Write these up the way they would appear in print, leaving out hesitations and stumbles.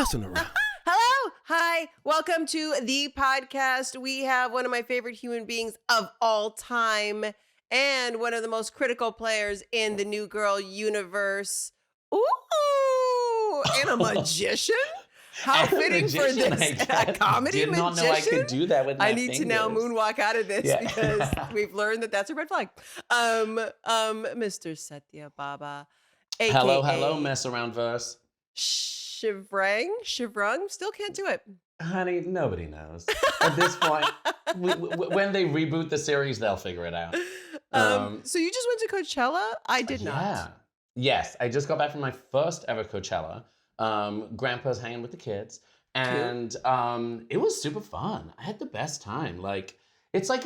messing around. Hello. Hi. Welcome to the podcast. We have one of my favorite human beings of all time and one of the most critical players in the New Girl universe. Ooh, and a magician? How fitting for this comedy did not magician? know I could do that with my I need to now moonwalk out of this because we've learned that that's a red flag. Mr. Satya Baba, aka Hello, mess around verse. Shivrang, still can't do it. Honey, nobody knows. At this point, when they reboot the series, they'll figure it out. So you just went to Coachella? I did not. Yeah. Yes, I just got back from my first ever Coachella. Grandpa's hanging with the kids. And it was super fun. I had the best time. Like, it's like,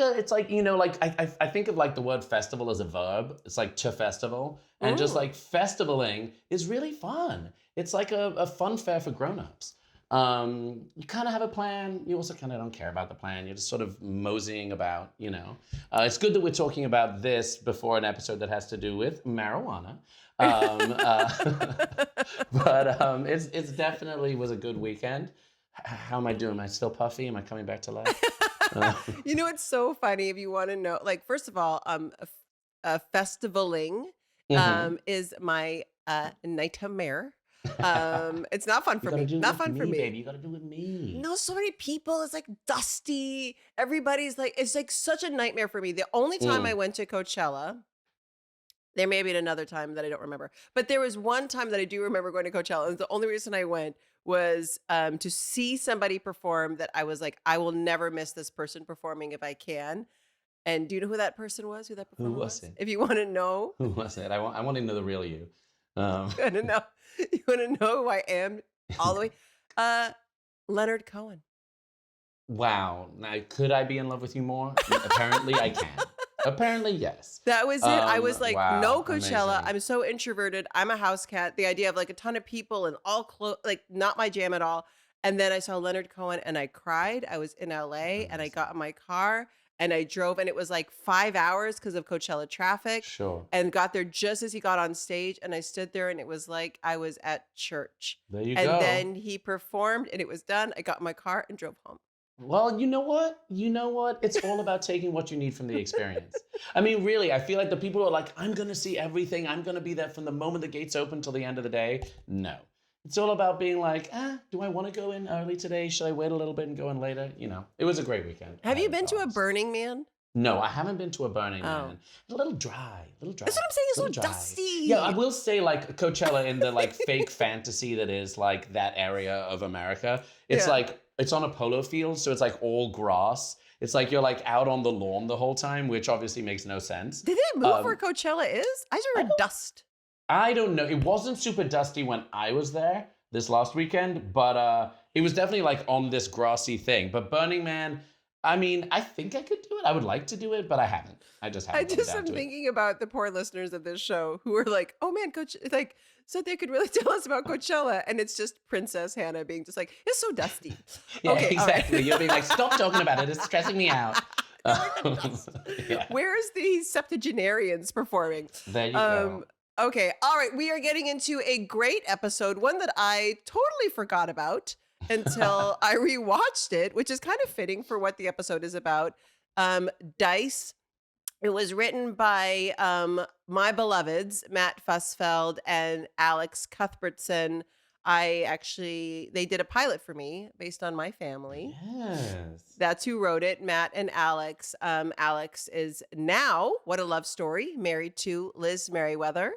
you know, like I think of like the word festival as a verb. It's like to festival. And just like festivaling is really fun. It's like a fun fair for grown-ups. You kind of have a plan. You also kind of don't care about the plan. You're just sort of moseying about, you know. It's good that we're talking about this before an episode that has to do with marijuana. But it's definitely was a good weekend. How am I doing? Am I still puffy? Am I coming back to life? You know, it's so funny if you want to know. Like, first of all, festivaling is my nightmare. It's not fun for me. Not fun for me. Baby. You gotta do it with me. No, so many people. It's like dusty. Everybody's like, it's like such a nightmare for me. The only time I went to Coachella, there may be another time that I don't remember, but there was one time that I do remember going to Coachella, and the only reason I went was to see somebody perform that I was like, I will never miss this person performing if I can. And do you know who that person was? Who that performer was? If you want to know. Who was it? I want to know the real you. I don't know. You want to know who I am all the way? Leonard Cohen. Wow. Now, could I be in love with you more? Apparently, I can. Apparently, yes. That was it. I was like, wow, no Coachella. amazing. I'm so introverted. I'm a house cat. The idea of like a ton of people and all like not my jam at all. And then I saw Leonard Cohen and I cried. I was in LA and I got in my car and I drove, and it was like 5 hours because of Coachella traffic. Sure. And got there just as he got on stage, and I stood there and it was like I was at church. There you and go. then he performed and it was done. I got in my car and drove home. Well, you know what? It's all about taking what you need from the experience. I mean, really, I feel like the people who are like, I'm going to see everything. I'm going to be there from the moment the gates open till the end of the day. No. It's all about being like, do I want to go in early today? Should I wait a little bit and go in later? You know, it was a great weekend. Have you been to a Burning Man? No, I haven't been to a Burning Man. A little dry. That's what I'm saying. It's so dry. dusty. Yeah, I will say like Coachella in the like fake fantasy that is like that area of America. It's like, it's on a polo field, so it's like all grass. It's like you're like out on the lawn the whole time, which obviously makes no sense. Did they move where Coachella is? I just heard dust. I don't know. It wasn't super dusty when I was there this last weekend, but it was definitely like on this grassy thing. But Burning Man, I mean, I think I could do it. I would like to do it, but I haven't. I just haven't. I'm thinking about the poor listeners of this show who are like, oh man, so they could really tell us about Coachella. And it's just Princess Hannah being just like, it's so dusty. Yeah, okay, exactly. You'll be like, stop talking about it. It's stressing me out. Where's the septuagenarians performing? There you go. Okay. All right. We are getting into a great episode, one that I totally forgot about until I rewatched it, which is kind of fitting for what the episode is about. Dice. It was written by my beloveds, Matt Fussfeld and Alex Cuthbertson. They did a pilot for me based on my family. Yes. That's who wrote it, Matt and Alex. Alex is now, what a love story, married to Liz Merriweather.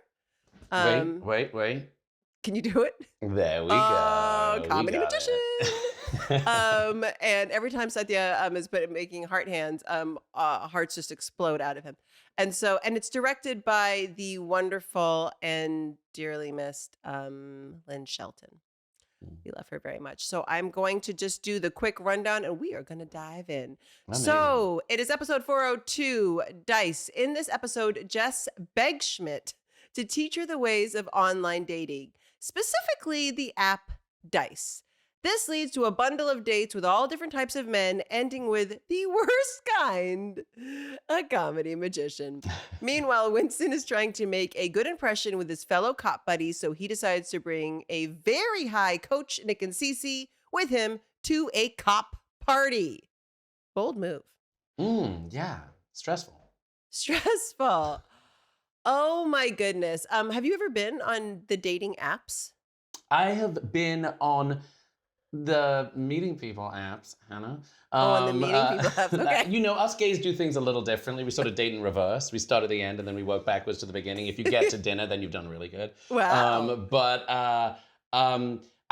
Wait. Can you do it? There we go. Comedy magician. And every time Satya is making heart hands, hearts just explode out of him. And it's directed by the wonderful and dearly missed Lynn Shelton. We love her very much. So I'm going to just do the quick rundown and we are going to dive in. Amazing. So it is episode 402, Dice. In this episode, Jess begs Schmidt to teach her the ways of online dating, specifically the app Dice. This leads to a bundle of dates with all different types of men, ending with the worst kind, a comedy magician. Meanwhile, Winston is trying to make a good impression with his fellow cop buddies, so he decides to bring a very high Coach Nick and Cece with him to a cop party. Bold move. Yeah. Stressful. Stressful. Oh my goodness. Have you ever been on the dating apps? I have been on the meeting people apps, Hannah. On the meeting people apps. Okay. You know, us gays do things a little differently. We sort of date in reverse. We start at the end and then we work backwards to the beginning. If you get to dinner, then you've done really good. Wow.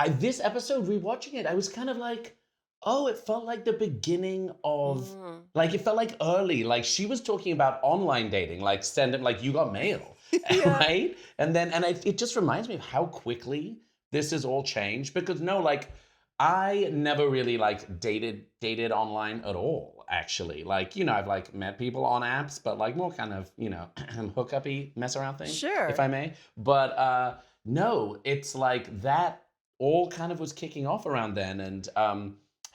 This episode, rewatching it, I was kind of like, oh, it felt like the beginning of, like, it felt like early. Like, she was talking about online dating, like, send it, like, you got mail, right? It just reminds me of how quickly this has all changed. Because, no, like, I never really, like, dated online at all, actually. Like, you know, I've, like, met people on apps, but, like, more kind of, you know, hookup-y mess around thing, Sure. if I may. But, no, it's like that all kind of was kicking off around then. And,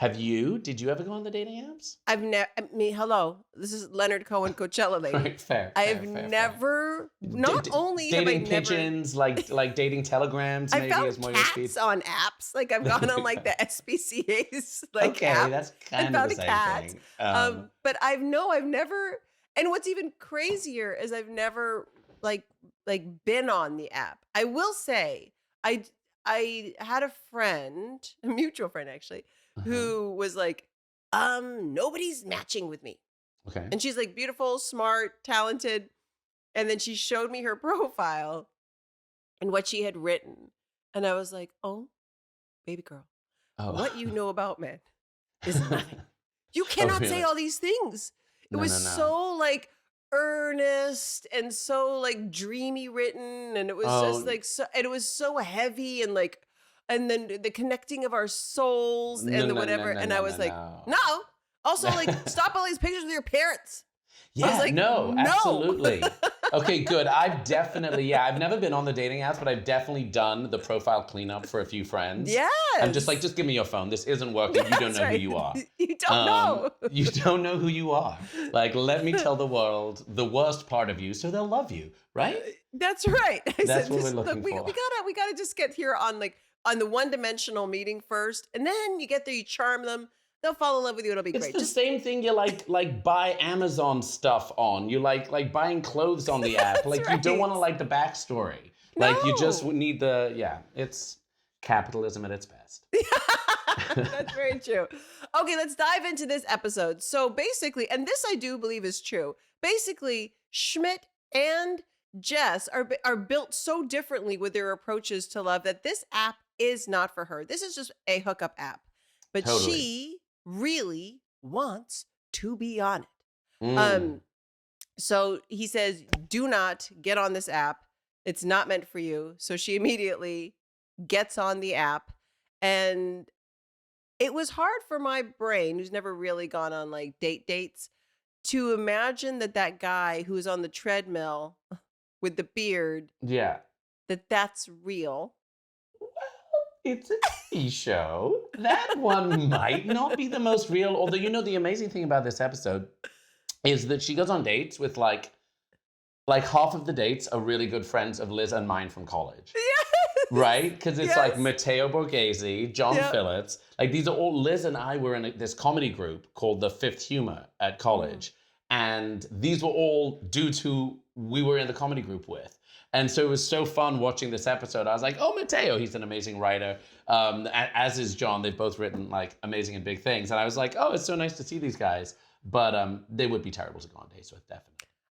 did you ever go on the dating apps? Hello. This is Leonard Cohen, Coachella lady. Right, fair. I have never, not only have I dating never... pigeons, like dating telegrams, maybe I as more found your speed. cats on apps. Like I've gone on like the SPCA's like Okay, app. that's I kind of found the a same cat. thing. But I've never. And what's even crazier is I've never like been on the app. I will say I had a friend, a mutual friend actually, who was like, nobody's matching with me. Okay. And she's like beautiful, smart, talented. And then she showed me her profile and what she had written. And I was like, oh, baby girl, what you know about men is nothing. You cannot say all these things. It was so like earnest and so like dreamy written. And it was just like, so, and it was so heavy and like, and then the connecting of our souls and the whatever. And I was like, no. Also, like, stop all these pictures with your parents. Yeah, I was like, no, absolutely. Okay, good. I've never been on the dating apps, but I've definitely done the profile cleanup for a few friends. Yes. I'm just like, just give me your phone. This isn't working. You don't know who you are. You don't know. You don't know who you are. Like, let me tell the world the worst part of you so they'll love you, right? That's right. That's what we're looking for. We gotta just get here on the one-dimensional meeting first, and then you get there, you charm them, they'll fall in love with you, it'll be great. It's the same thing you like buy Amazon stuff on. You like buying clothes on the app. Like you don't want to like the backstory. Like you just need it's capitalism at its best. That's very true. Okay, let's dive into this episode. So basically, and this I do believe is true, basically Schmidt and Jess are built so differently with their approaches to love that this app is not for her. This is just a hookup app. But she really wants to be on it. So he says, do not get on this app. It's not meant for you. So she immediately gets on the app. And it was hard for my brain, who's never really gone on like dates, to imagine that guy who's on the treadmill with the beard, that's real. Well, it's a TV show. That one might not be the most real. Although, you know, the amazing thing about this episode is that she goes on dates with like half of the dates are really good friends of Liz and mine from college. Yes. Right? Because it's like Matteo Borghese, John Phillips. Like these are all, Liz and I were in this comedy group called The Fifth Humor at college. And these were all dudes who we were in the comedy group with. And so it was so fun watching this episode. I was like, oh, Matteo, he's an amazing writer. As is John. They've both written like amazing and big things. And I was like, oh, it's so nice to see these guys. But they would be terrible to go on dates with, definitely.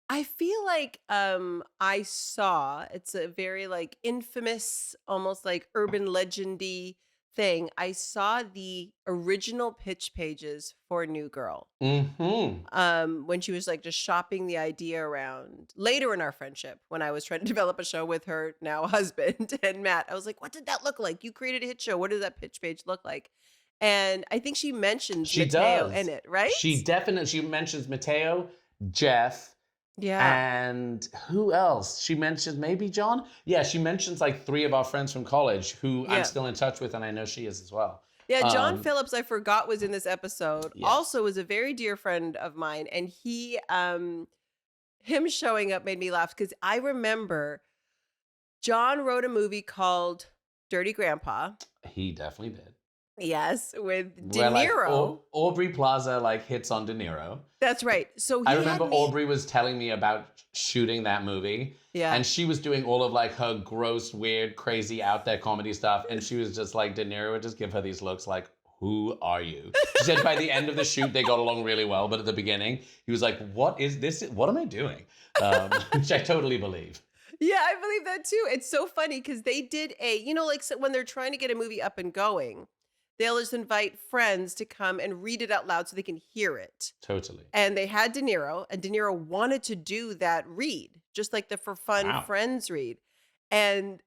I feel like I saw, it's a very like infamous, almost like urban legendy thing. I saw the original pitch pages for New Girl. When she was like just shopping the idea around later in our friendship, when I was trying to develop a show with her now husband and Matt. I was like, what did that look like? You created a hit show. What does that pitch page look like? And I think she mentions Matteo in it, right? She mentions Matteo, Jeff, and who else? She mentions maybe John? Yeah, she mentions like 3 of our friends from college who I'm still in touch with, and I know she is as well. Yeah, John Phillips, I forgot, was in this episode. Yes. Also was a very dear friend of mine. And him showing up made me laugh because I remember John wrote a movie called Dirty Grandpa. He definitely did. Yes, with De Where like Niro. Aubrey Plaza like hits on De Niro. That's right. So I remember Aubrey was telling me about shooting that movie. Yeah. And she was doing all of like her gross, weird, crazy, out there comedy stuff. And she was just like, De Niro would just give her these looks like, who are you? She said by the end of the shoot, they got along really well. But at the beginning, he was like, what is this? What am I doing? Which I totally believe. Yeah, I believe that too. It's so funny because they did like so when they're trying to get a movie up and going, they'll just invite friends to come and read it out loud so they can hear it. Totally. And they had De Niro, and De Niro wanted to do that read, just like the For Fun Friends read. And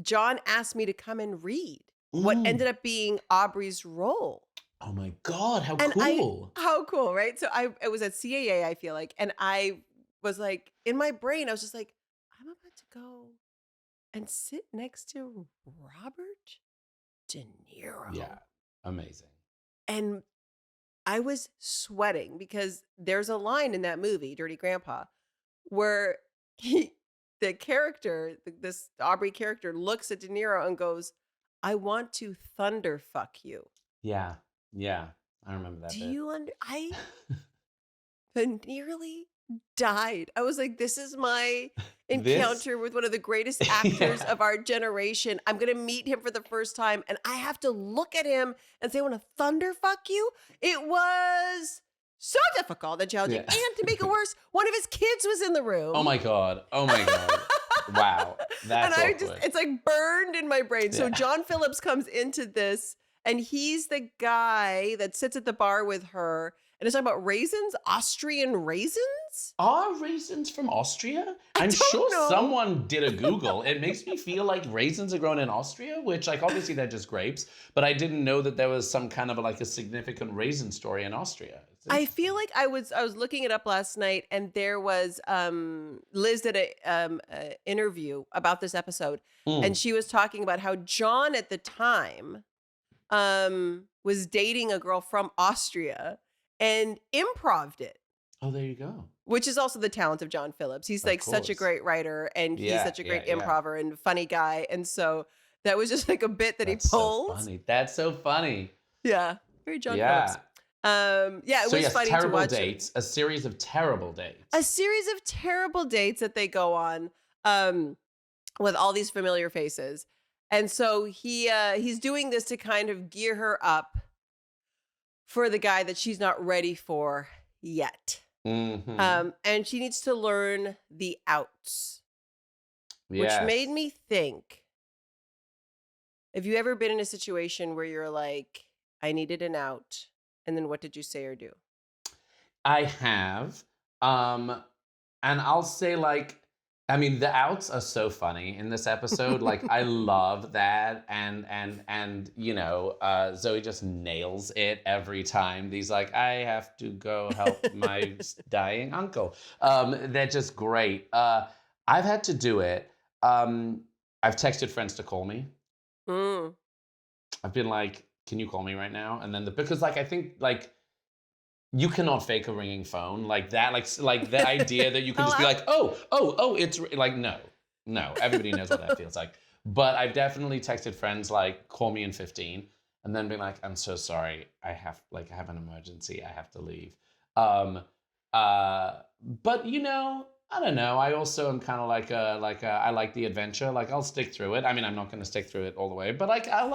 John asked me to come and read what ended up being Aubrey's role. Oh my God, how cool. How cool, right? So it was at CAA, I feel like, and I was like, in my brain, I was just like, I'm about to go and sit next to Robert De Niro. Yeah, amazing. And I was sweating because there's a line in that movie, Dirty Grandpa, where the character, this Aubrey character, looks at De Niro and goes, I want to thunder fuck you. Yeah, I remember that. I nearly died. I was like, this is my encounter with one of the greatest actors of our generation. I'm going to meet him for the first time, and I have to look at him and say, I want to thunder fuck you. It was so difficult and challenging. And to make it worse, one of his kids was in the room. Oh my God. Wow. That's awkward. It's like burned in my brain. So John Phillips comes into this, and he's the guy that sits at the bar with her. And it's talking about raisins, Austrian raisins? Are raisins from Austria? I'm sure someone did a Google. It makes me feel like raisins are grown in Austria, which like obviously they're just grapes, but I didn't know that there was some kind of like a significant raisin story in Austria. I feel like I was looking it up last night, and there was Liz did a interview about this episode, and she was talking about how John at the time was dating a girl from Austria and improv'd it. Oh, there you go. Which is also the talent of John Phillips. He's like such a great writer, and he's such a great improver and funny guy. And so that was just like a bit that he pulled. So funny. That's so funny. Yeah. Very John Phillips. It was funny to watch. Dates, a series of terrible dates. A series of terrible dates that they go on with all these familiar faces. And so he's doing this to kind of gear her up for the guy that she's not ready for yet. Mm-hmm. And she needs to learn the outs. Which made me think, have you ever been in a situation where you're like, I needed an out, and then what did you say or do? I have. And I'll say like, I mean, the outs are so funny in this episode. Like, I love that, and you know, Zoe just nails it every time. These like, I have to go help my dying uncle. They're just great. I've had to do it. I've texted friends to call me. I've been like, can you call me right now? And then because like I think like, you cannot fake a ringing phone like that. Like the idea that you can just be like, oh, it's like, no. Everybody knows what that feels like. But I've definitely texted friends like, call me in 15, and then being like, I'm so sorry. I have an emergency. I have to leave. But you know, I don't know. I also am kind of like I like the adventure. Like I'll stick through it. I mean, I'm not going to stick through it all the way, but like I'll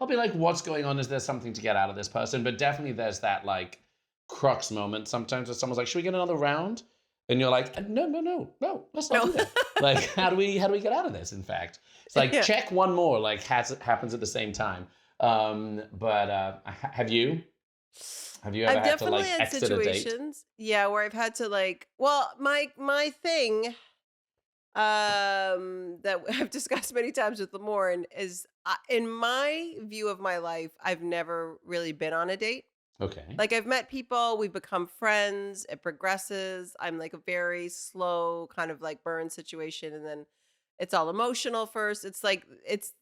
be like, what's going on? Is there something to get out of this person? But definitely there's that like crux moment sometimes where someone's like, should we get another round? And you're like, no, let's not do that. Like, how do we get out of this? In fact, it's like check one more. Like happens at the same time. But have you ever I've definitely had exit a date? situations, where I've had to like, well, my thing that I've discussed many times with Lamorne is, in my view of my life, I've never really been on a date. Okay. Like I've met people, we've become friends, it progresses. I'm like a very slow kind of like burn situation, and then It's all emotional first. It's like it's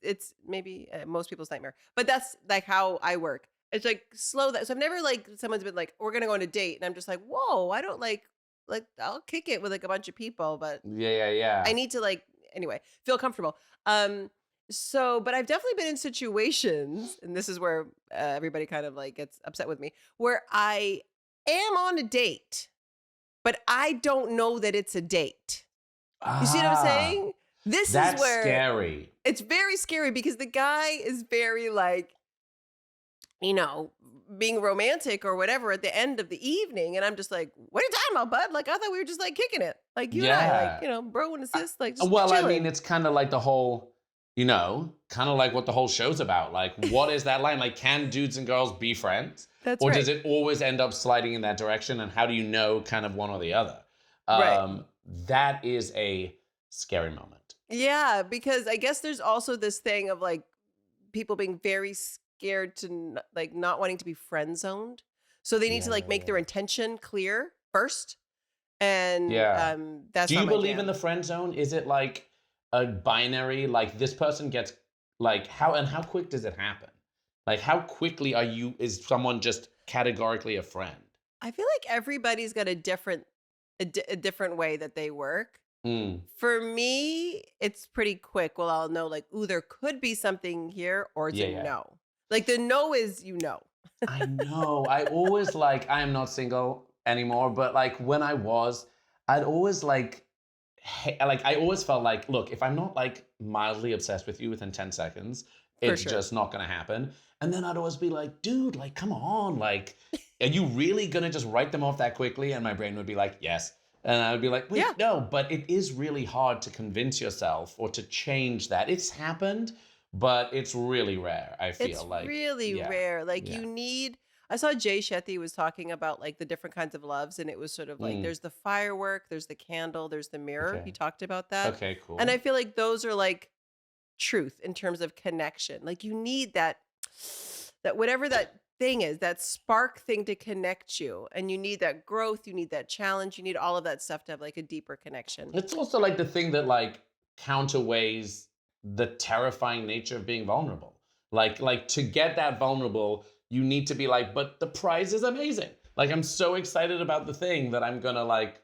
maybe most people's nightmare, but that's like how I work. It's like slow that. So I've never like someone's been like, we're gonna go on a date, and I'm just like, whoa, I don't like I'll kick it with like a bunch of people, but Yeah, yeah, I yeah. need to like anyway feel comfortable. But I've definitely been in situations, and this is where everybody kind of like gets upset with me, where I am on a date, but I don't know that it's a date. You see what I'm Ah, saying? This is that's where scary. it's very scary because the guy is very like, you know, being romantic or whatever at the end of the evening. And I'm just like, what are you talking about, bud? Like, I thought we were just like kicking it. Like you and I, like, Yeah. you know, bro and I, assist, like just well, I mean, chilling. it's kind of like the whole, kind of like what the whole show's about. Like, what is that line? Like, can dudes and girls be friends? That's Or right. does it always end up sliding in that direction? And how do you know kind of one or the other? Right. That is a scary moment. Yeah. Because I guess there's also this thing of like people being very scared to like not wanting to be friend zoned. So they need to Yeah, like yeah, make their yeah. intention clear first. And Yeah. that's Do not you my believe in jam. the friend zone? Is it like a binary, like this person gets like how quick does it happen? Like how quickly is someone just categorically a friend? I feel like everybody's got a different way that they work. Mm. For me, it's pretty quick. Well, I'll know like, ooh, there could be something here, or it's Yeah, a yeah. no. Like the no is you know. I know. I always like I am not single anymore, but like when I was, I'd always like I always felt like, look, if I'm not like mildly obsessed with you within 10 seconds, For it's sure. just not gonna happen. And then I'd always be like, dude, like, come on, like, are you really gonna just write them off that quickly? And my brain would be like, yes. And I would be like, Yeah. wait, no, but it is really hard to convince yourself or to change that. It's happened, but it's really rare, I It's feel like. really Yeah. rare. Like Yeah. you need I saw Jay Shetty was talking about like the different kinds of loves, and it was sort of like Mm, there's the firework, there's the candle, there's the mirror. okay. He talked about that. Okay, And I cool. feel like those are like truth in terms of connection. Like you need that whatever that thing is, that spark thing to connect you. And you need that growth, you need that challenge, you need all of that stuff to have like a deeper connection. It's also like the thing that like counterweighs the terrifying nature of being vulnerable. Like to get that vulnerable, you need to be like, but the prize is amazing. Like I'm so excited about the thing that I'm gonna like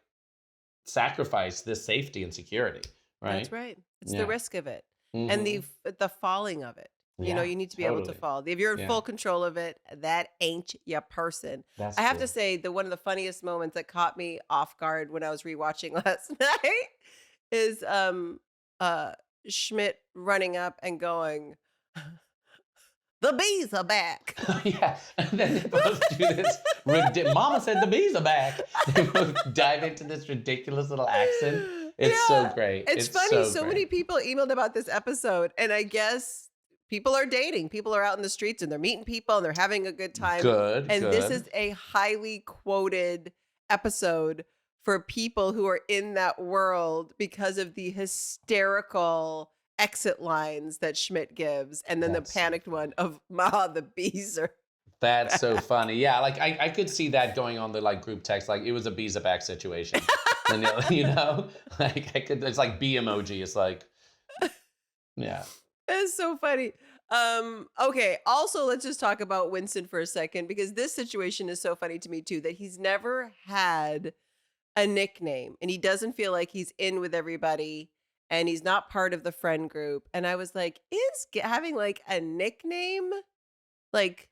sacrifice this safety and security, That's right? right. It's the Yeah. risk of it and Mm-hmm. the falling of it. You know, Yeah, you need to be able to totally. fall. If you're in Yeah, full control of it, that ain't your person. that's I have to true. say the one of the funniest moments that caught me off guard when I was rewatching last night is uh Schmidt running up and going, "The bees are back." Yeah, and then they both do this. Mama said the bees are back. They both dive into this ridiculous little accent. It's so Yeah. great. It's It's funny. so So many great. people emailed about this episode, and I guess people are dating. People are out in the streets and they're meeting people and they're having a good time. Good, And this is good. a highly quoted episode for people who are in that world because of the hysterical exit lines that Schmidt gives. And then the That's so panicked one funny. of, Ma, the bees are That's so back. funny. Yeah, like I could see that going on the like group text. Like it was a bees are back situation. Then like I could. It's like bee emoji. It's like yeah. It's so funny. Okay, also let's just talk about Winston for a second because this situation is so funny to me too that he's never had a nickname and he doesn't feel like he's in with everybody and he's not part of the friend group. And I was like, is having like a nickname like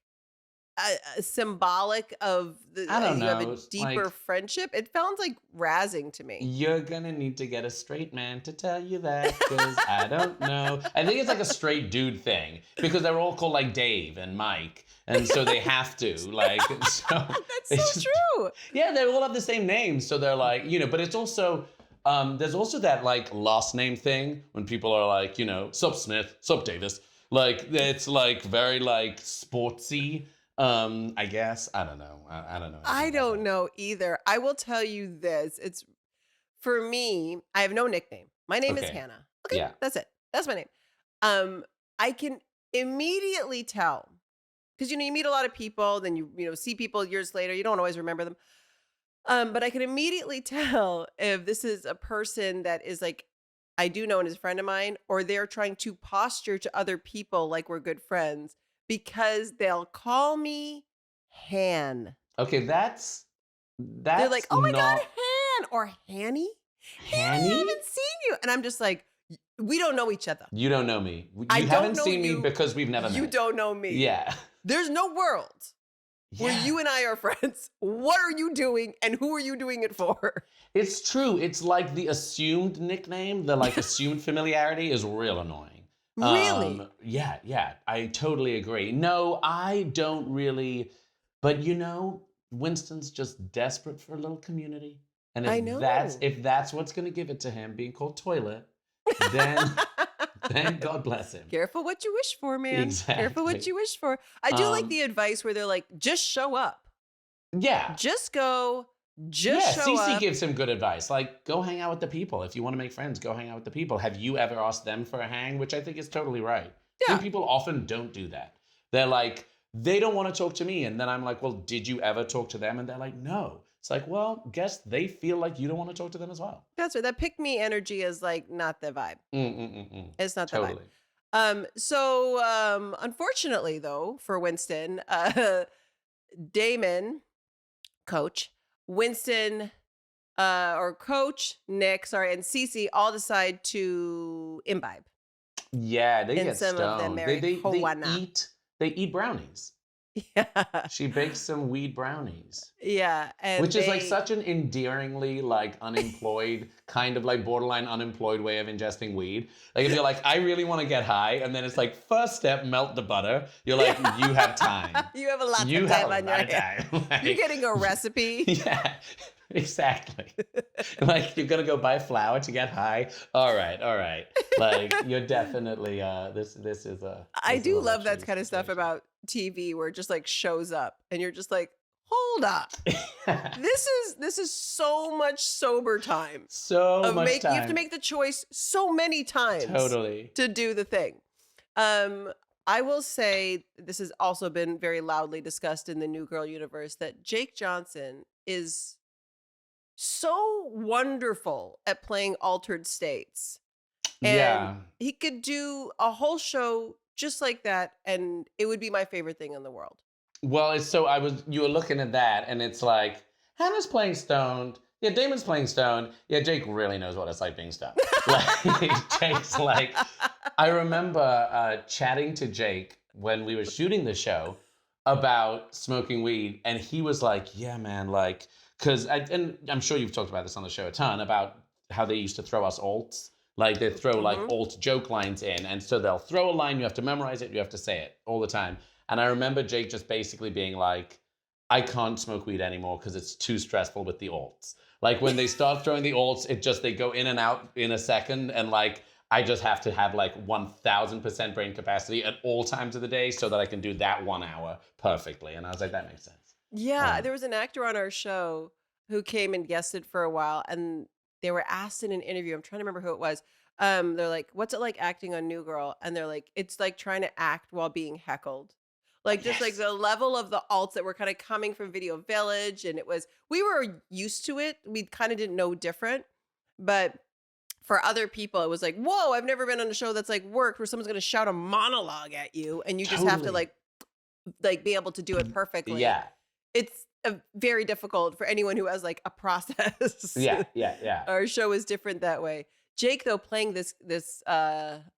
a symbolic of I don't you have a know. It's deeper like friendship? It sounds like razzing to me. you're gonna need to get a straight man to tell you that, because I don't know. I think it's like a straight dude thing because they're all called like Dave and Mike, and so they have to like. So That's so it's just true. yeah, they all have the same name, so they're like But it's also there's also that like last name thing when people are like sup Smith, sup Davis, like it's like very like sportsy. I guess I don't know. I don't know anything I about don't that. know either. I will tell you this. It's for me, I have no nickname. My name is Okay. Hannah. Okay, Yeah. that's it. That's my name. I can immediately tell because you meet a lot of people, then you see people years later. You don't always remember them. But I can immediately tell if this is a person that is like I do know and is a friend of mine, or they're trying to posture to other people like we're good friends because they'll call me Han. Okay, They're like, that's oh my God, not Han or Hanny. Hanny, I Hanny. haven't seen you. And I'm just like, we don't know each other. You don't know me. I You don't haven't know seen me you. because we've never met. You don't know me. Yeah. There's no world where Yeah. you and I are friends. What are you doing and who are you doing it for? It's true. It's like the assumed nickname, the like assumed familiarity is real annoying. Really? Yeah. I totally agree. No, I don't really. But Winston's just desperate for a little community. And I if that's what's gonna give it to him, being called toilet, then then God bless him. Careful what you wish for, man. Exactly. Careful what you wish for. I do like the advice where they're like, just show up. Yeah. Just go. Just show Cece up. gives him good advice. Like, go hang out with the people. If you want to make friends, go hang out with the people. Have you ever asked them for a hang? Which I think is totally right. I think people often don't do that. They're like, they don't want to talk to me. And then I'm like, well, did you ever talk to them? And they're like, no. It's like, well, guess they feel like you don't want to talk to them as well. That's right. That pick me energy is like not the vibe. It's not the vibe. So unfortunately, though, for Winston, Damon, Coach, Winston, or Coach, Nick, sorry, and Cece all decide to imbibe. Yeah, they And get some stoned. of them marry They eat brownies. Yeah. She bakes some weed brownies. Yeah. And Which is like such an endearingly like unemployed, kind of like borderline unemployed way of ingesting weed. Like if you're like, I really want to get high, and then it's like, first step, melt the butter. You're like, you have time. You have a lot You of have time a on your lot of hands. time. Like, You're getting a recipe. yeah, exactly. Like you're gonna go buy flour to get high. All right. Like you're definitely this is a. I do love that luxury kind of stuff situation. about TV where it just like shows up and you're just like, hold up. This is so much sober time. So much time. You have to make the choice so many times. Totally. To do the thing. I will say this has also been very loudly discussed in the New Girl universe that Jake Johnson is so wonderful at playing altered states. And he could do a whole show just like that, and it would be my favorite thing in the world. Well, you were looking at that, and it's like, Hannah's playing stoned. Yeah, Damon's playing stoned. Yeah, Jake really knows what it's like being stoned. Like, Jake's like, I remember chatting to Jake when we were shooting the show about smoking weed, and he was like, yeah, man, like, and I'm sure you've talked about this on the show a ton, about how they used to throw us alts. Like they throw like alt joke lines in. And so they'll throw a line, you have to memorize it, you have to say it all the time. And I remember Jake just basically being like, I can't smoke weed anymore because it's too stressful with the alts. Like when they start throwing the alts, they go in and out in a second. And like, I just have to have like 1000% brain capacity at all times of the day so that I can do that 1 hour perfectly. And I was like, that makes sense. Yeah, there was an actor on our show who came and guested for a while, and they were asked in an interview, I'm trying to remember who it was. They're like, what's it like acting on New Girl? And they're like, it's like trying to act while being heckled. Like just like the level of the alts that were kind of coming from Video Village. And we were used to it. We kind of didn't know different. But for other people, it was like, whoa, I've never been on a show that's like worked where someone's going to shout a monologue at you. And you just have to like be able to do it perfectly. Yeah. It's very difficult for anyone who has like a process. Yeah. Our show is different that way. Jake, though, playing this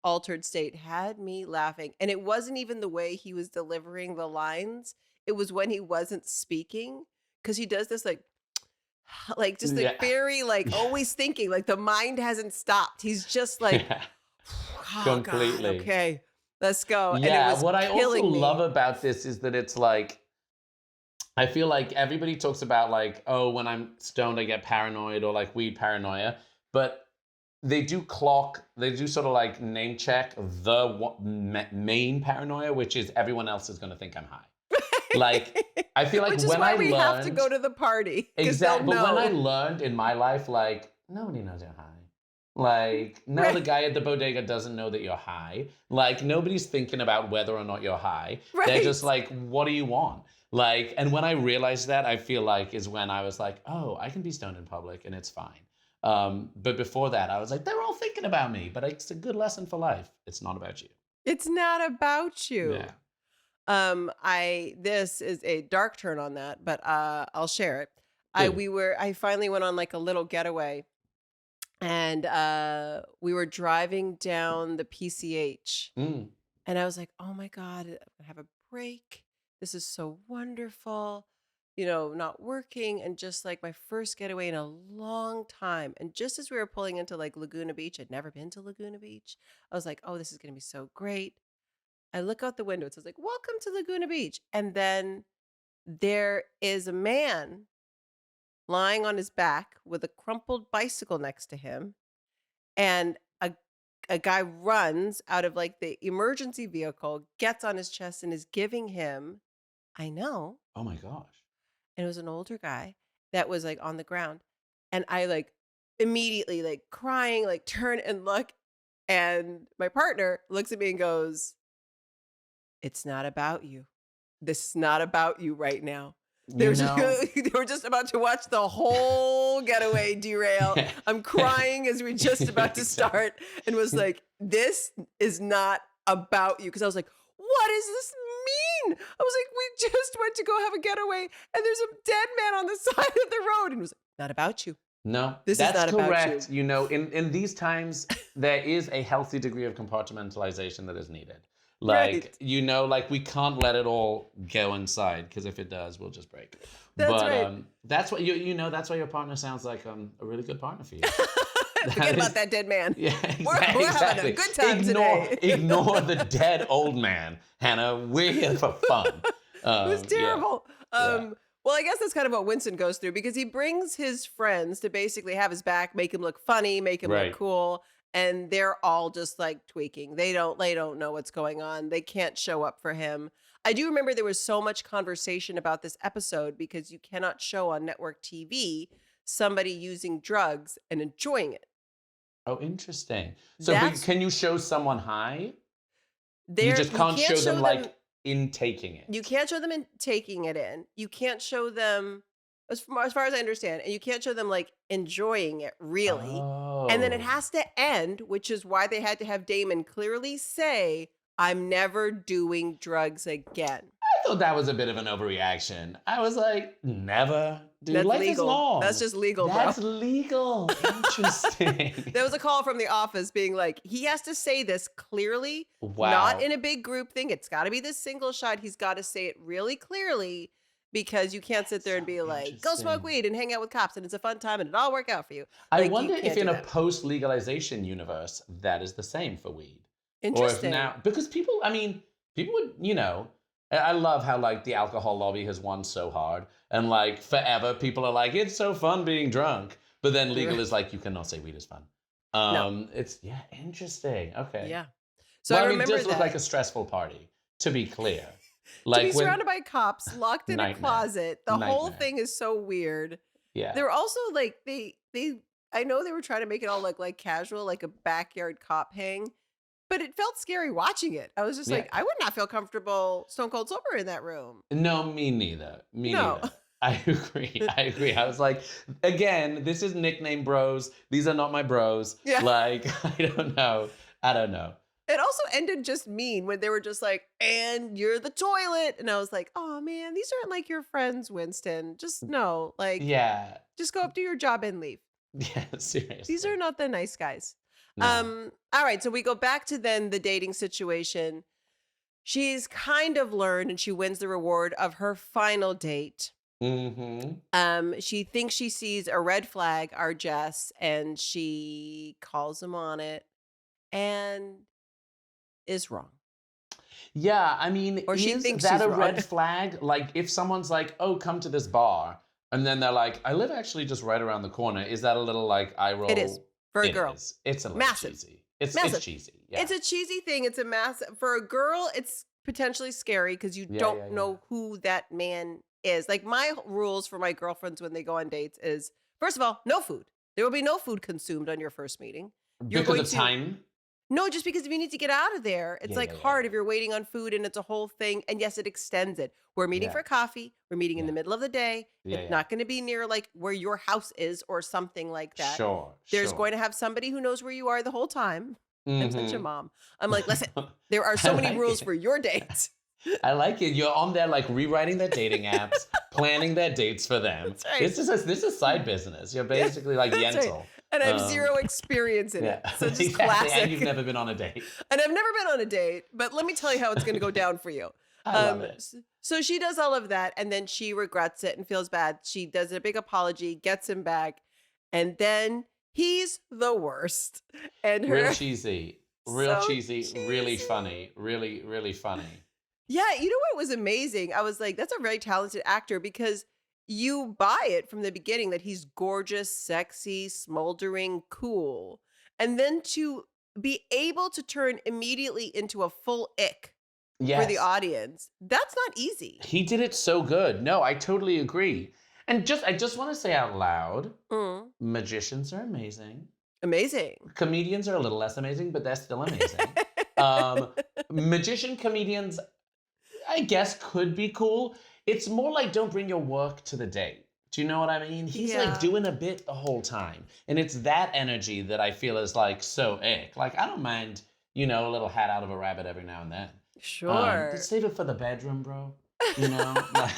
altered state had me laughing. And it wasn't even the way he was delivering the lines. It was when he wasn't speaking. Because he does this like just like very like always thinking. Like the mind hasn't stopped. He's just like, oh, completely. God, okay, let's go. Yeah, and it was what I also me. love about this is that it's like, I feel like everybody talks about like, oh, when I'm stoned, I get paranoid or like weed paranoia. But they do sort of like name check the main paranoia, which is everyone else is going to think I'm high. Like, I feel like which is when why I we learned, have to go to the party. Exactly. But when I learned in my life, like, nobody knows you're high. Like, now the guy at the bodega doesn't know that you're high. Like, nobody's thinking about whether or not you're high. Right. They're just like, what do you want? Like, and when I realized that, I feel like is when I was like, oh, I can be stoned in public and it's fine. But before that, I was like, they're all thinking about me. But it's a good lesson for life. It's not about you. It's not about you. Yeah. This is a dark turn on that, but I'll share it. Do. I finally went on like a little getaway, and we were driving down the PCH, Mm. and I was like, oh my God, I'm gonna have a break. This is so wonderful. Not working, and just like my first getaway in a long time. And just as we were pulling into like Laguna Beach, I'd never been to Laguna Beach. I was like, oh, this is gonna be so great. I look out the window. It says like, welcome to Laguna Beach. And then there is a man lying on his back with a crumpled bicycle next to him. And a guy runs out of like the emergency vehicle, gets on his chest, and is giving him, I know. Oh my gosh. And it was an older guy that was like on the ground. And I like immediately like crying, like turn and look. And my partner looks at me and goes, it's not about you. This is not about you right now. They were just about to watch the whole getaway derail. I'm crying as we're just about to start, and was like, this is not about you. Because I was like, what does this mean? I was like, we just went to go have a getaway, and there's a dead man on the side of the road. And it was like, not about you. No, This that's is not correct. about you. In these times, there is a healthy degree of compartmentalization that is needed. Right. Like we can't let it all go inside, because if it does, we'll just break. That's right. That's what that's why your partner sounds like a really good partner for you. Forget about that dead man. Yeah, We're having a good time today. Ignore the dead old man, Hannah. We're here for fun. It was terrible. Yeah. Well, I guess that's kind of what Winston goes through, because he brings his friends to basically have his back, make him look funny, make him look cool. And they're all just like tweaking. They don't know what's going on. They can't show up for him. I do remember there was so much conversation about this episode, because you cannot show on network TV somebody using drugs and enjoying it. Oh, interesting. So can you show someone high? You just can't show them like in taking it. You can't show them in taking it in. You can't show them, as far as I understand, and you can't show them like enjoying it really. Oh. And then it has to end, which is why they had to have Damon clearly say, I'm never doing drugs again. I thought that was a bit of an overreaction. I was like, never? Dude, That's life legal. is long. That's just legal, That's bro. legal. Interesting. There was a call from the office being like, he has to say this clearly, Wow. not in a big group thing. It's got to be this single shot. He's got to say it really clearly, because you can't sit there and be like, go smoke weed and hang out with cops and it's a fun time and it'll all work out for you. I Like, wonder you if can't in do a that. post-legalization universe, that is the same for weed. Interesting. Or if now, because people would, I love how like the alcohol lobby has won so hard, and like forever people are like, it's so fun being drunk. But then legal is like, you cannot say weed is fun. No. It's interesting. Okay. Yeah. So Well, I remember it does look that. like a stressful party, to be clear. To Like be surrounded by cops, locked in a Nightmare. closet. The whole Nightmare. thing is so weird. Yeah. They're also like, I know they were trying to make it all look like casual, like a backyard cop hang, but it felt scary watching it. I was just like, I would not feel comfortable stone cold sober in that room. No, me neither. No. I agree. I was like, again, this is nickname bros. These are not my bros. Yeah. Like, I don't know. It also ended just mean when they were just like, and you're the toilet. And I was like, oh man, these aren't like your friends, Winston. Just no, like, Yeah. just go up to your job and leave. Yeah, seriously. These are not the nice guys. No. All right. So we go back to then the dating situation. She's kind of learned, and she wins the reward of her final date. Mm-hmm. She thinks she sees a red flag, our Jess, and she calls him on it and is wrong. Yeah, I mean, Or she is thinks that she's a wrong. red flag? Like, if someone's like, oh, come to this bar, and then they're like, I live actually just right around the corner, is that a little like eye roll? It is. For a girl. Is. It's a little Massive. cheesy. It's cheesy. Yeah. It's a cheesy thing. It's a massive. For a girl, it's potentially scary because you don't know who that man is. Like, my rules for my girlfriends when they go on dates is, first of all, no food. There will be no food consumed on your first meeting. Because of time? No, just because if you need to get out of there, it's Yeah, like yeah, yeah, hard yeah. if you're waiting on food and it's a whole thing. And yes, it extends it. We're meeting Yeah, for coffee. We're meeting in the yeah, middle of the day. yeah, It's yeah. not going to be near like where your house is or something like that. Sure, There's sure. going to have somebody who knows where you are the whole time. I'm such a Mm-hmm. mom. I'm like, listen, there are I so many like rules it. for your dates. I like it. You're on there like rewriting their dating apps, planning their dates for them. That's right. This is side business. You're Yeah, basically like that's right. Yentl. And I have Um, zero experience in yeah, it. So just exactly. And you've classic. never been on a date. And I've never been on a date, but let me tell you how it's going to go down for you. I love it. So she does all of that and then she regrets it and feels bad. She does a big apology, gets him back, and then he's the worst. And Real her cheesy, real so cheesy, really cheesy. funny, really, really funny. Yeah, you know what was amazing? I was like, that's a very talented actor because you buy it from the beginning that he's gorgeous, sexy, smoldering, cool. And then to be able to turn immediately into a full ick for the Yes, audience, that's not easy. he did it so good. No, I totally agree. And I just want to say out loud, Mm, magicians are amazing. amazing. Comedians are a little less amazing, but they're still amazing. Um, magician comedians, I guess, could be cool. It's more like don't bring your work to the date. Do you know what I mean? He's like Yeah, doing a bit the whole time. And it's that energy that I feel is like so ick. Like, I don't mind, a little hat out of a rabbit every now and then. But sure. save it for the bedroom, bro. You know, like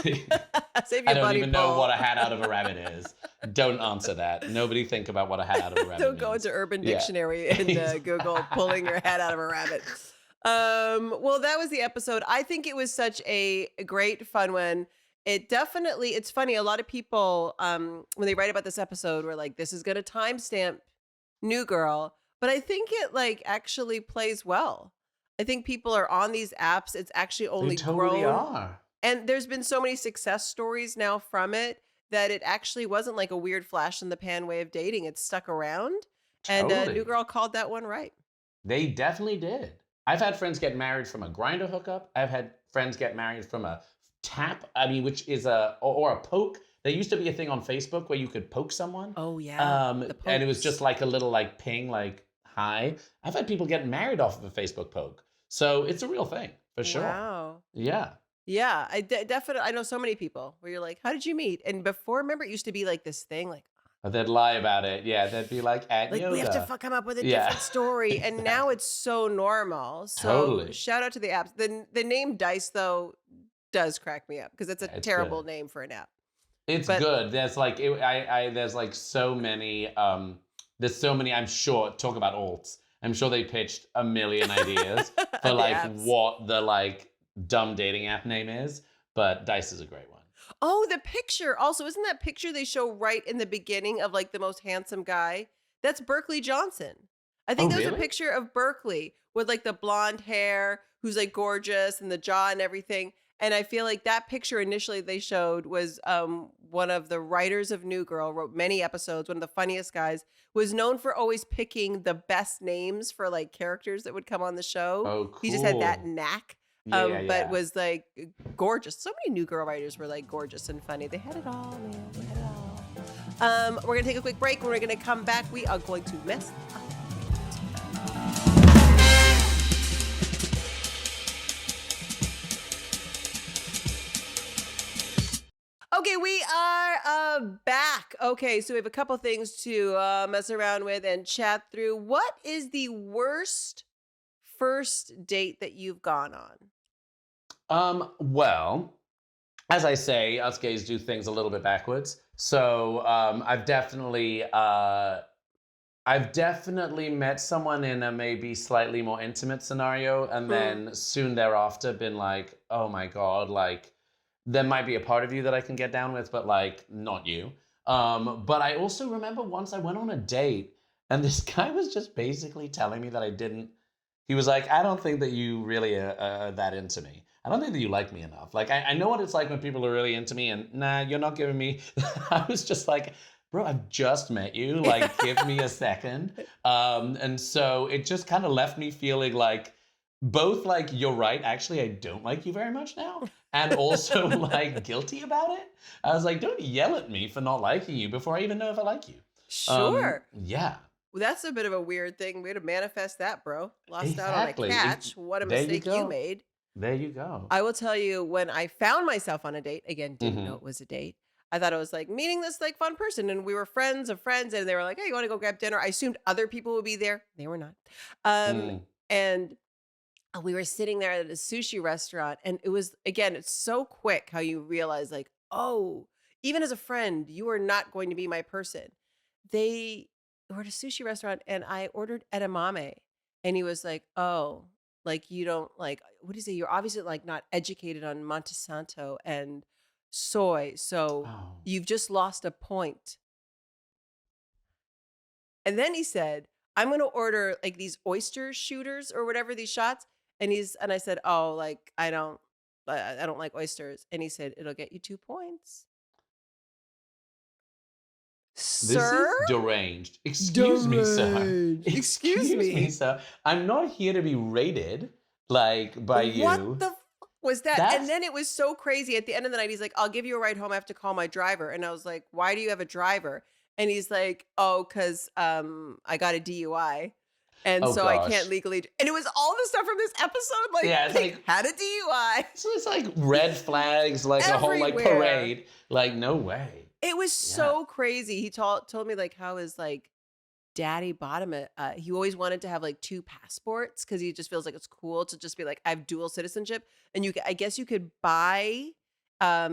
Save I your don't buddy even know what Paul. a hat out of a rabbit is. Don't answer that. Nobody think about what a hat out of a rabbit Don't go means. into Urban Yeah. Dictionary and Google pulling your head out of a rabbit. Well, that was the episode. I think it was such a great fun one. It's funny. A lot of people, when they write about this episode, were like, this is going to timestamp New Girl. But I think it like actually plays well. I think people are on these apps. It's actually They only totally grown. are. And there's been so many success stories now from it that it actually wasn't like a weird flash in the pan way of dating. It stuck around. And New Totally. Girl called that one right. They definitely did. I've had friends get married from a grinder hookup. I've had friends get married from a tap, which is or a poke. There used to be a thing on Facebook where you could poke someone. Oh, yeah. The And it was just pokes. like a little like ping, like hi. I've had people get married off of a Facebook poke. So it's a real thing for sure. Wow. Yeah. Yeah. Definitely. I know so many people where you're like, how did you meet? And before, remember, it used to be like this thing, But they'd lie about it. Yeah, they'd be like at we have to yoga. come up with a Yeah. different story. And now it's so normal. So Totally. shout out to the apps. The name Dice, though, does crack me up because it's a Yeah, it's terrible good. name for an app. It's But good. There's like there's like so many there's so many, I'm sure, talk about alts. I'm sure they pitched a million ideas for the like apps. what the like dumb dating app name is, but Dice is a great one. Oh, the picture. Also, isn't that picture they show right in the beginning of like the most handsome guy? That's Berkeley Johnson. I Oh, think that was a really? picture of Berkeley with like the blonde hair, who's like gorgeous and the jaw and everything. And I feel like that picture initially they showed was one of the writers of New Girl, wrote many episodes, one of the funniest guys, was known for always picking the best names for like characters that would come on the show. Oh, He just had that cool. knack. Yeah, yeah, But yeah. was like gorgeous. So many New Girl writers were like gorgeous and funny. They had it all, man. They had it all. We're gonna take a quick break. When we're gonna come back, we are going to mess. Okay, we are back. Okay, so we have a couple things to mess around with and chat through. What is the worst first date that you've gone on? Well, as I say, us gays do things a little bit backwards. So I've definitely met someone in a maybe slightly more intimate scenario, and Mm. then soon thereafter been like, oh my God, like there might be a part of you that I can get down with, but like not you. But I also remember once I went on a date and this guy was just basically telling me that he was like, I don't think that you really are that into me. I don't think that you like me enough. Like, I know what it's like when people are really into me and nah, you're not giving me. I was just like, bro, I've just met you. Like, give me a second. And so it just kind of left me feeling like both like, you're right, actually, I don't like you very much now. And also like guilty about it. I was like, don't yell at me for not liking you before I even know if I like you. Sure. Yeah. that's a bit of a weird thing. Way to manifest that, bro. Lost out on a Exactly. catch. What a There you mistake you go. made. There you go. I will tell you when I found myself on a date, again, didn't know Hmm. it was a date. I thought it was like meeting this like fun person and we were friends of friends and they were like, "Hey, you want to go grab dinner?" I assumed other people would be there. They were not. Um Mm. and we were sitting there at a sushi restaurant and it was again, it's so quick how you realize like, "Oh, even as a friend, you are not going to be my person." They were at a sushi restaurant and I ordered edamame and he was like, "Oh, like you don't like what do you say? You're obviously like not educated on Monsanto and soy, so Oh. you've just lost a point." And then he said, "I'm going to order like these oyster shooters or whatever these shots." And I said, "Oh, like I don't like oysters." And he said, "It'll get you 2 points." This Sir? is deranged. Excuse me, sir. Deranged. Excuse Excuse me, me. sir. I'm not here to be rated like by What you. the was that? And That's then it was so crazy. At the end of the night, he's like, "I'll give you a ride home. I have to call my driver." And I was like, "Why do you have a driver?" And he's like, "Oh, because I got a DUI. And oh so I can't gosh. legally." And it was all the stuff from this episode, like Yeah, it's he like had a DUI so it's like red flags, like a whole like everywhere. parade. Like no way. It was Yeah. so crazy. He told me like how his like daddy bought him he always wanted to have like two passports because he just feels like it's cool to just be like, I have dual citizenship. And I guess you could buy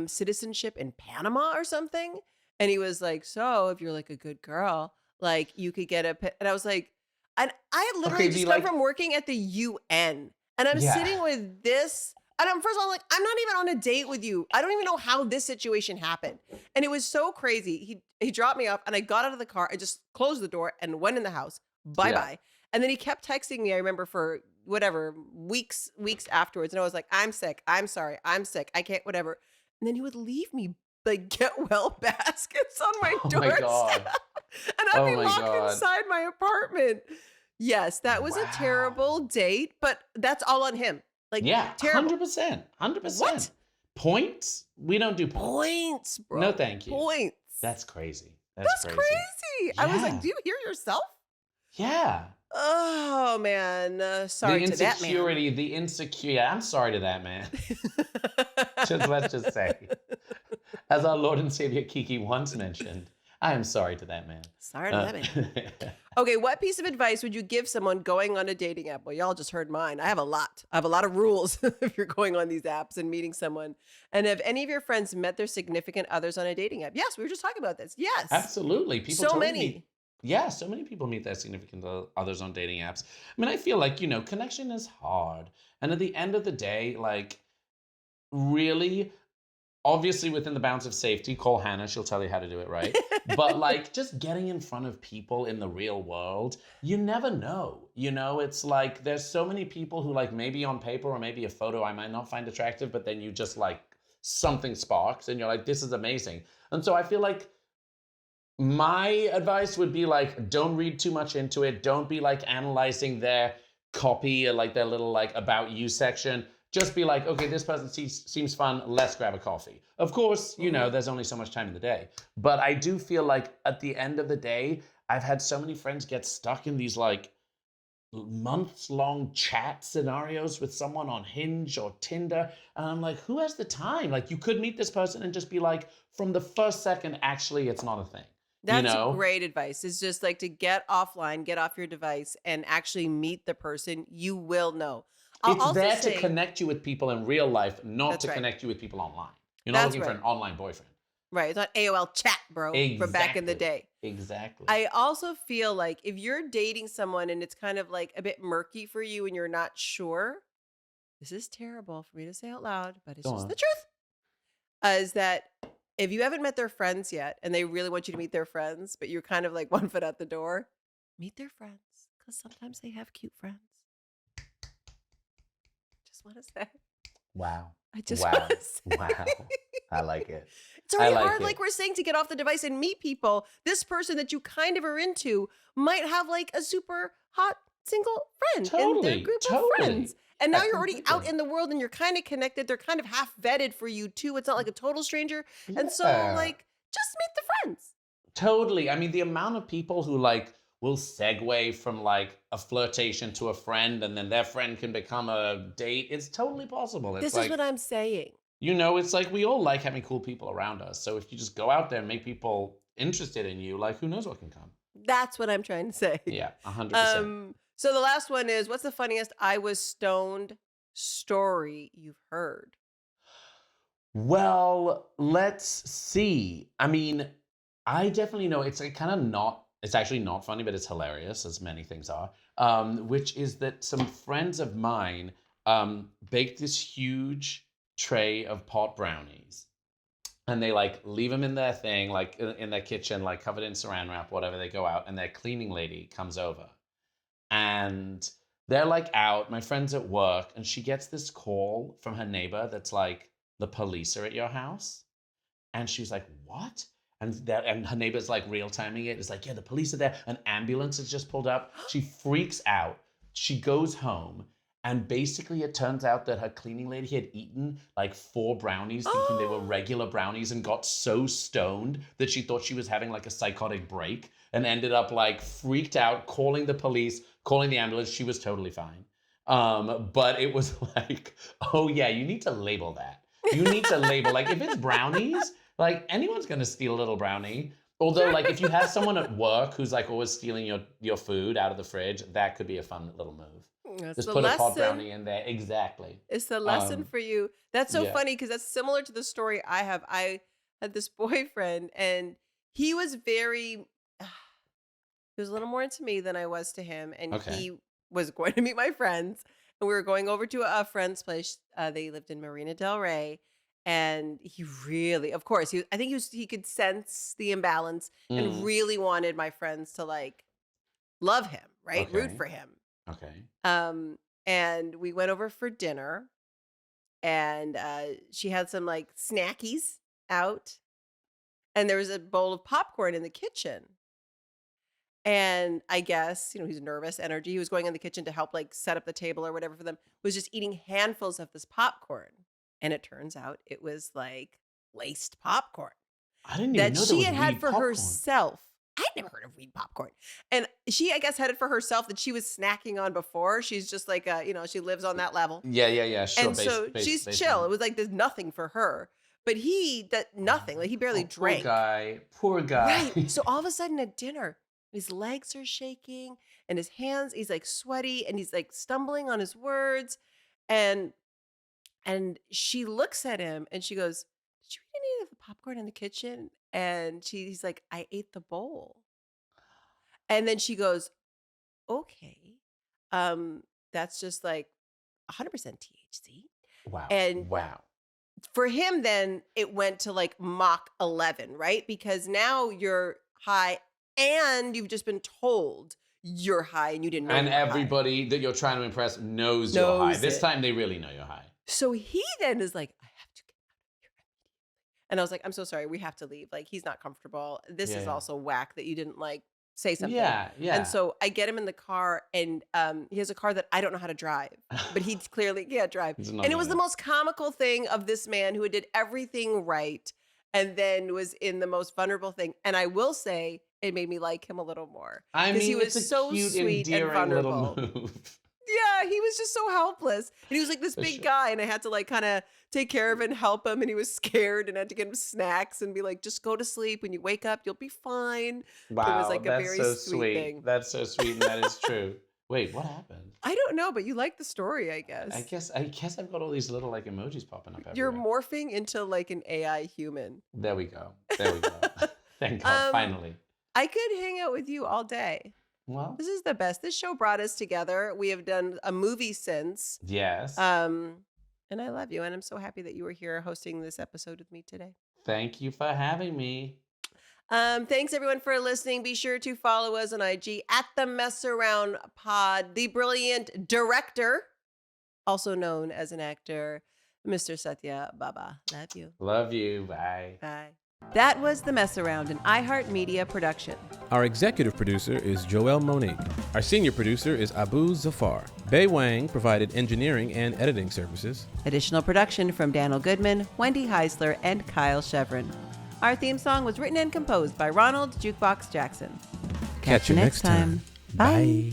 citizenship in Panama or something. And he was like, so if you're like a good girl, like you could get and I was like, and I had literally Okay, just be come like, from working at the UN and I'm yeah. sitting with this. And I'm first of all like, I'm not even on a date with you. I don't even know how this situation happened. And it was so crazy. He dropped me off and I got out of the car. I just closed the door and went in the house. Bye Yeah. bye. And then he kept texting me, I remember for whatever, weeks afterwards. And I was like, I'm sick. I'm sorry. I'm sick. I can't, whatever. And then he would leave me like get well baskets on my Oh my god. doorstep. And I'd Oh be my locked god. inside my apartment. Yes, that was a terrible Wow. date, but that's all on him. Like Yeah, terrible. 100%. 100%. What? Points? We don't do points. Points, No, bro. thank you. Points. That's crazy. That's That's crazy. crazy. I was like, Yeah. do you hear yourself? Yeah. Oh man, The sorry to that man. insecurity, the insecure. Yeah, I'm sorry to that man. Just let's just say, as our Lord and Savior Kiki once mentioned, I am sorry to that man. Sorry to that man. Okay, what piece of advice would you give someone going on a dating app? Well, y'all just heard mine. I have a lot. I have a lot of rules if you're going on these apps and meeting someone. And have any of your friends met their significant others on a dating app? Yes, we were just talking about this. Yes. Absolutely. People So totally many. meet. Yeah, so many people meet their significant others on dating apps. I mean, I feel like, connection is hard. And at the end of the day, like, really, obviously within the bounds of safety, call Hannah, she'll tell you how to do it right. But like just getting in front of people in the real world, you never know. It's like there's so many people who like maybe on paper or maybe a photo I might not find attractive, but then you just like something sparks and you're like, this is amazing. And so I feel like my advice would be like, don't read too much into it. Don't be like analyzing their copy or like their little like about you section. Just be like, okay, this person seems fun. Let's grab a coffee. Of course, there's only so much time in the day. But I do feel like at the end of the day, I've had so many friends get stuck in these like months-long chat scenarios with someone on Hinge or Tinder. And I'm like, who has the time? Like you could meet this person and just be like, from the first second, actually, it's not a thing. That's great advice. It's just like to get offline, get off your device, and actually meet the person. You will know. I'll It's also there say, to connect you with people in real life, not that's to right. connect you with people online. You're not That's looking for right. an online boyfriend. Right. It's not AOL chat, bro, from back in the Exactly. day. Exactly. I also feel like if you're dating someone and it's kind of like a bit murky for you and you're not sure, this is terrible for me to say out loud, but it's Go just on. the truth. Is that if you haven't met their friends yet and they really want you to meet their friends, but you're kind of like one foot out the door, meet their friends because sometimes they have cute friends. Just want to say. Wow. I just Wow. want to say. Wow. I like it. It's already I like hard, it. like we're saying, to get off the device and meet people. This person that you kind of are into might have like a super hot single friend in Totally. their group of Totally. friends. And now you're already out Completely. in the world and you're kind of connected. They're kind of half vetted for you too. It's not like a total stranger. And so Yeah. like just meet the friends. Totally. I mean, the amount of people who like will segue from like a flirtation to a friend, and then their friend can become a date. It's totally possible. It's This is what I'm saying. You know, it's like we all like having cool people around us. So if you just go out there and make people interested in you, like who knows what can come. That's what I'm trying to say. Yeah, 100%. So the last one is, what's the funniest I was stoned story you've heard? Well, let's see. I mean, I definitely know it's it's actually not funny, but it's hilarious, as many things are, which is that some friends of mine baked this huge tray of pot brownies, and they like leave them in their thing, like in their kitchen, like covered in saran wrap, whatever. They go out, and their cleaning lady comes over, and they're like out. My friend's at work, and she gets this call from her neighbor that's like, the police are at your house. And she's like, what? And her neighbor's like real timing it. It's like, yeah, the police are there. An ambulance has just pulled up. She freaks out. She goes home. And basically it turns out that her cleaning lady had eaten like 4 brownies thinking they were regular brownies, and got so stoned that she thought she was having like a psychotic break, and ended up like freaked out, calling the police, calling the ambulance. She was totally fine. But it was like, oh yeah, you need to label that. You need to label, like if it's brownies, like anyone's gonna steal a little brownie. Although like if you have someone at work who's like always stealing your food out of the fridge, that could be a fun little move. Just put a pot brownie in there. Exactly. It's the lesson for you. That's so funny, because that's similar to the story I have. I had this boyfriend, and he was he was a little more into me than I was to him. And he was going to meet my friends, and we were going over to a friend's place. They lived in Marina Del Rey. And he really, of course, I think he could sense the imbalance and really wanted my friends to like love him, right? Root for him. Okay. And we went over for dinner, and she had some like snackies out, and there was a bowl of popcorn in the kitchen. And I guess, he's nervous energy. He was going in the kitchen to help like set up the table or whatever for them, was just eating handfuls of this popcorn. And it turns out it was like laced popcorn. I didn't even know that she had had for popcorn. Herself. I'd never heard of weed popcorn. And she, I guess, had it for herself that she was snacking on before. She's just like, she lives on that level. Yeah. Sure. And so she's chill. It was like there's nothing for her. But nothing. Like he barely drank. Poor guy. Right. So all of a sudden at dinner, his legs are shaking and his hands, he's like sweaty and he's like stumbling on his words. And she looks at him and she goes, "Did you eat any of the popcorn in the kitchen?" And he's like, "I ate the bowl." And then she goes, "Okay, that's just like 100% THC." Wow. And wow. For him, then it went to like Mach 11, right? Because now you're high and you've just been told you're high and you didn't know. And you were everybody high. That you're trying to impress knows you're high. This it. time they really know you're high. So he then is like, "I have to get out of here immediately." And I was like, "I'm so sorry. We have to leave. Like, he's not comfortable. This is also whack that you didn't like say something." Yeah. And so I get him in the car, and he has a car that I don't know how to drive, but he clearly can't drive. And it was the most comical thing of this man who did everything right and then was in the most vulnerable thing. And I will say it made me like him a little more. I mean, he was it's a so cute, sweet and endearing vulnerable. little move. Yeah, he was just so helpless. And he was like this big guy, and I had to like kind of take care of him and help him. And he was scared, and I had to get him snacks and be like, "Just go to sleep. When you wake up, you'll be fine." Wow, it was like a very so sweet thing. That's so sweet, and that is true. Wait, what happened? I don't know, but you like the story, I guess. I guess I've got all these little like emojis popping up everywhere. You're morphing into like an AI human. There we go. Thank God, finally. I could hang out with you all day. Well, this is the best. This show brought us together. We have done a movie since. Yes. And I love you, and I'm so happy that you were here hosting this episode with me today. Thank you for having me. Thanks everyone for listening. Be sure to follow us on IG at the Mess Around Pod. The brilliant director, also known as an actor, Mr. Satya Baba. Love you. Love you. Bye. Bye. That was The Mess Around, an iHeartMedia production. Our executive producer is Joelle Monique. Our senior producer is Abu Zafar. Bei Wang provided engineering and editing services. Additional production from Daniel Goodman, Wendy Heisler, and Kyle Chevron. Our theme song was written and composed by Ronald Jukebox Jackson. Catch you next time. Bye.